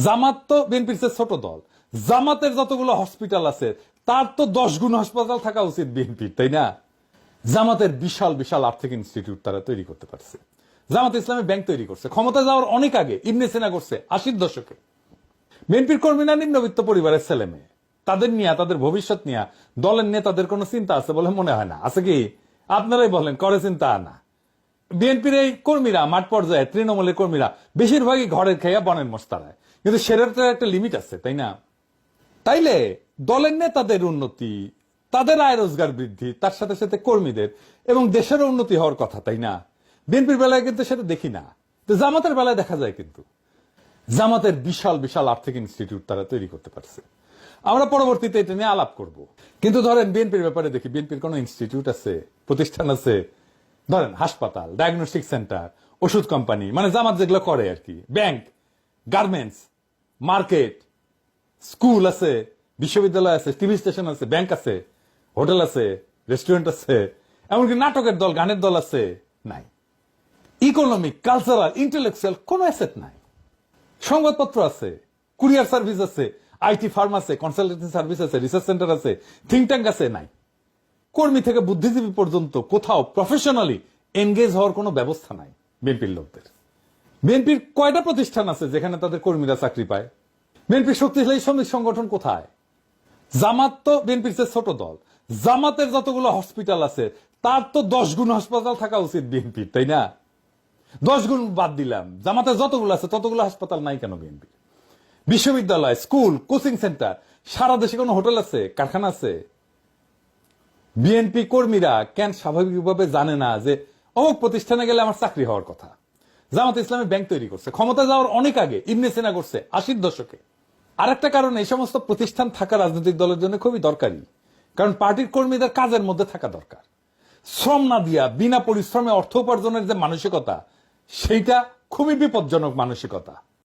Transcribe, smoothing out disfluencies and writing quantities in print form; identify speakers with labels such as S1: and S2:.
S1: জামাত তো বিএনপির চেয়ে ছোট দল। জামাতের যতগুলো হসপিটাল আছে তার তো 10 গুণ হাসপাতাল থাকা উচিত বিএনপির, তাই না? জামাতের বিশাল বিশাল আর্থিক ইনস্টিটিউট তারা তৈরি করতে পারছে। জামাত ইসলামী ব্যাংক তৈরি করছে, ক্ষমতা যাওয়ার অনেক আগে ইবনে সিনা করছে 80-র দশকে। বিএনপির কর্মীরা নিম্নবিত্ত পরিবারের ছেলে মেয়ে, তাদের নিয়ে, তাদের ভবিষ্যৎ নিয়ে দলের নেতাদের কোনো চিন্তা আছে বলে মনে হয় না। আছে কি? আপনারাই বলেন, করে চিন্তা না? বিএনপির এই কর্মীরা মাঠ পর্যায়ে, তৃণমূলের কর্মীরা বেশিরভাগই ঘরের খেয়া বনের মস্তারায়, কিন্তু সেটার একটা লিমিট আছে, তাই না? তাইলে দলের নেতাদের উন্নতি, তাদের আয় রোজগার বৃদ্ধি, তার সাথে সাথে কর্মীদের এবং দেশের উন্নতি হওয়ার কথা, তাই না? বিএনপির বেলায় কিন্তু সেটা দেখি না। তো জামাতের বেলায় দেখা যায়, কিন্তু জামাতের বিশাল বিশাল আর্থিক ইনস্টিটিউট তারা তৈরি করতে পারছে। আমরা পরবর্তীতে এটা নিয়ে আলাপ করব। কিন্তু ধরেন বিএনপির ব্যাপারে দেখি, বিএনপির কোন ইনস্টিটিউট আছে, প্রতিষ্ঠান আছে? ধরেন হাসপাতাল, ডায়াগনস্টিক সেন্টার, ওষুধ কোম্পানি, মানে জামাত যেগুলো করে আর কি, ব্যাংক, গার্মেন্টস, মার্কেট, স্কুল আছে, বিশ্ববিদ্যালয় আছে, টিভি স্টেশন আছে, ব্যাংক আছে, হোটেল আছে, রেস্টুরেন্ট আছে, এমনকি নাটকের দল, গানের দল আছে? নাই। ইকোনমিক, কালচারাল, ইন্টেলেকচুয়াল কোন অ্যাসেট নাই। সংবাদপত্র আছে, কুরিয়ার সার্ভিস আছে, আইটি ফার্ম আছে, কনসালটেন্সি সার্ভিস আছে, রিসার্চ সেন্টার আছে, থিঙ্ক ট্যাঙ্ক আছে? নাই। কর্মী থেকে বুদ্ধিজীবী পর্যন্ত কোথাও প্রফেশনালি এনগেজ হওয়ার কোনো ব্যবস্থা নাই বিএনপির লোকদের। বিএনপির কয়টা প্রতিষ্ঠান আছে যেখানে তাদের কর্মীরা চাকরি পায়? বিএনপির শক্তিশালী শ্রমিক সংগঠন কোথায়? জামাত তো বিএনপির চেয়ে ছোট দল। জামাতের যতগুলো হসপিটাল আছে তার তো 10 গুণ হাসপাতাল থাকা উচিত বিএনপির, তাই না? 10 গুণ বাদ দিলাম, জামাতের যতগুলো আছে ততগুলো হাসপাতাল নাই কেন বিএনপি? বিশ্ববিদ্যালয়, স্কুল, কোচিং সেন্টার, সারা দেশে কোনো হোটেল আছে, কারখানা আছে? বিএনপি কর্মীরা কেন স্বাভাবিকভাবে জানে না যে অমুক প্রতিষ্ঠানে গেলে আমার চাকরি হওয়ার কথা? জামাত ইসলামী ব্যাংক তৈরি করছে, ক্ষমতা যাওয়ার অনেক আগে ইবনে সিনা করছে 80-র দশকে। আর একটা কারণ, এই সমস্ত প্রতিষ্ঠান থাকা রাজনৈতিক দলের জন্য খুবই দরকারি, কারণ পার্টির কর্মীদের কাজের মধ্যে থাকা দরকার। শ্রম না দিয়া বিনা পরিশ্রমে অর্থ উপার্জনের যে মানসিকতা, সেইটা খুবই বিপজ্জনক মানসিকতা।